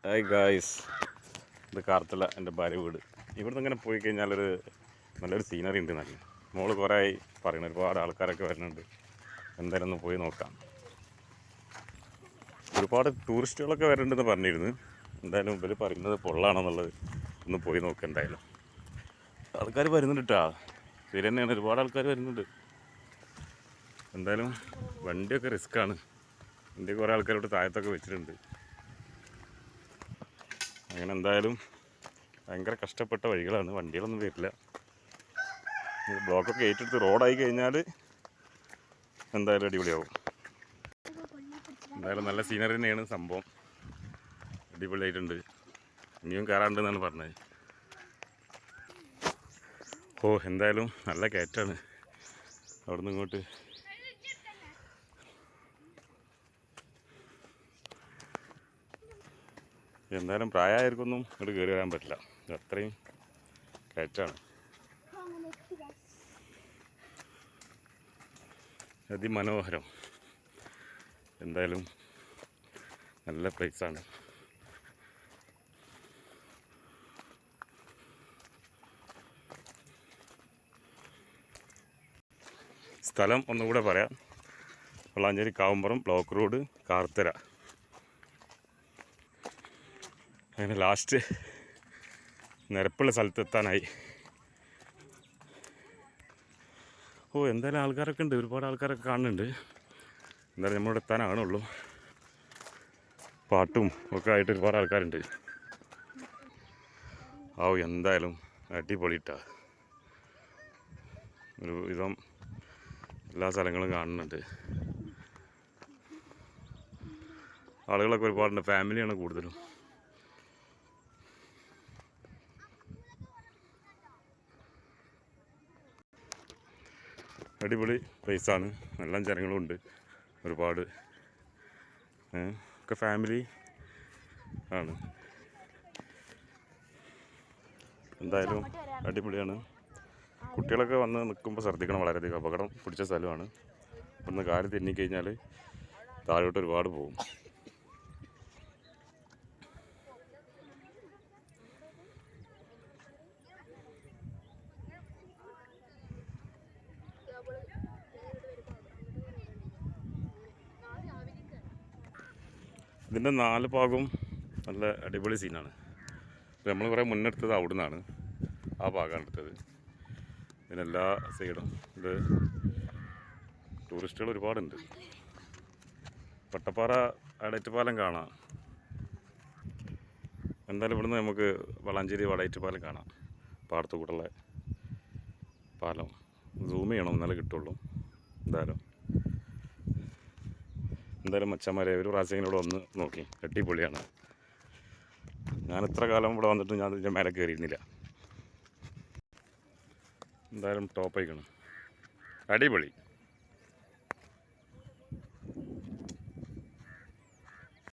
Hi guys, ഇത് കാർത്തല എൻ്റെ ഭാര്യ വീട്. ഇവിടുന്ന് ഇങ്ങനെ പോയി കഴിഞ്ഞാൽ നല്ലൊരു സീനറി ഉണ്ട്. നല്ല മോള് കുറേ ആയി പറയുന്നത്, ഒരുപാട് ആൾക്കാരൊക്കെ വരുന്നുണ്ട്. എന്തായാലും ഒന്ന് പോയി നോക്കാം. ഒരുപാട് ടൂറിസ്റ്റുകളൊക്കെ വരുന്നുണ്ടെന്ന് പറഞ്ഞിരുന്നു. എന്തായാലും ഇവർ പറയുന്നത് പൊള്ളാണെന്നുള്ളത് ഒന്ന് പോയി നോക്കാം. എന്തായാലും ആൾക്കാർ വരുന്നുണ്ട് കേട്ടോ, ശരി തന്നെയാണ്, ഒരുപാട് ആൾക്കാർ വരുന്നുണ്ട്. എന്തായാലും വണ്ടിയൊക്കെ റിസ്ക്കാണ്. വണ്ടി കുറേ ആൾക്കാരോട് താഴത്തൊക്കെ വെച്ചിട്ടുണ്ട്. അങ്ങനെ എന്തായാലും ഭയങ്കര കഷ്ടപ്പെട്ട വഴികളാണ്, വണ്ടികളൊന്നും വരില്ല. ബ്ലോക്കൊക്കെ ഏറ്റെടുത്ത് റോഡായി കഴിഞ്ഞാൽ എന്തായാലും അടിപൊളിയാവും. എന്തായാലും നല്ല സീനറി തന്നെയാണ് സംഭവം, അടിപൊളിയായിട്ടുണ്ട്. ഇനിയും കയറാണ്ടെന്നാണ് പറഞ്ഞത്. എന്തായാലും നല്ല കയറ്റാണ് അവിടെ നിന്ന് ഇങ്ങോട്ട്. എന്തായാലും പ്രായമായിരിക്കൊന്നും ഇങ്ങോട്ട് കയറി വരാൻ പറ്റില്ല, അത്രയും കയറ്റാണ്. അതിമനോഹരം. എന്തായാലും നല്ല പ്ലേസാണ്. സ്ഥലം ഒന്നുകൂടെ പറയാം: വളാഞ്ചേരി കാവുമ്പുറം ബ്ലോക്ക് റോഡ്, കാർത്തല. അങ്ങനെ ലാസ്റ്റ് നിരപ്പുള്ള സ്ഥലത്തെത്താനായി. എന്തായാലും ആൾക്കാരൊക്കെ ഉണ്ട്, ഒരുപാട് ആൾക്കാരൊക്കെ കാണുന്നുണ്ട്. എന്തായാലും നമ്മളിവിടെ എത്താനാണുള്ളൂ. പാട്ടും ഒക്കെ ആയിട്ട് ഒരുപാട് ആൾക്കാരുണ്ട്. എന്തായാലും അടിപൊളിയിട്ടാ. ഒരു വിധം എല്ലാ സ്ഥലങ്ങളും കാണുന്നുണ്ട്. ആളുകളൊക്കെ ഒരുപാടുണ്ട്, ഫാമിലിയാണ് കൂടുതലും. അടിപൊളി പ്ലേസാണ്, നല്ല ജനങ്ങളും ഉണ്ട് ഒരുപാട്. ഒക്കെ ഫാമിലി ആണ്. എന്തായാലും അടിപൊളിയാണ്. കുട്ടികളൊക്കെ വന്ന് നിൽക്കുമ്പോൾ ശ്രദ്ധിക്കണം, വളരെയധികം അപകടം പിടിച്ച സ്ഥലമാണ്. ഇവിടുന്ന് കാല് തെന്നിക്കഴിഞ്ഞാൽ താഴോട്ട് ഒരുപാട് പോകും. ഇതിൻ്റെ 4 ഭാഗവും നല്ല അടിപൊളി സീനാണ്. നമ്മൾ കുറേ മുന്നെടുത്തത് അവിടെ നിന്നാണ്, ആ ഭാഗമാണ് എടുത്തത്. ഇതിനെല്ലാ സൈഡും ഇത് ടൂറിസ്റ്റുകൾ ഒരുപാടുണ്ട്. പട്ടപ്പാറ വടയറ്റുപാലം കാണാം. എന്തായാലും ഇവിടുന്ന് നമുക്ക് വളാഞ്ചേരി വടയറ്റുപാലം കാണാം. പാടത്തു കൂടെയുള്ള പാലം സൂം ചെയ്യണം, എന്നാലേ കിട്ടുള്ളൂ. എന്തായാലും മച്ചന്മാരെ ഒരു പ്രാവശ്യം ഇവിടെ വന്ന് നോക്കി, അടിപൊളിയാണ്. ഞാൻ ഇത്ര കാലം ഇവിടെ വന്നിട്ട് ഞാൻ ഇതിൻ്റെ മേലെ കയറിയിരുന്നില്ല. എന്തായാലും ടോപ്പ് ആയിക്കണം, അടിപൊളി.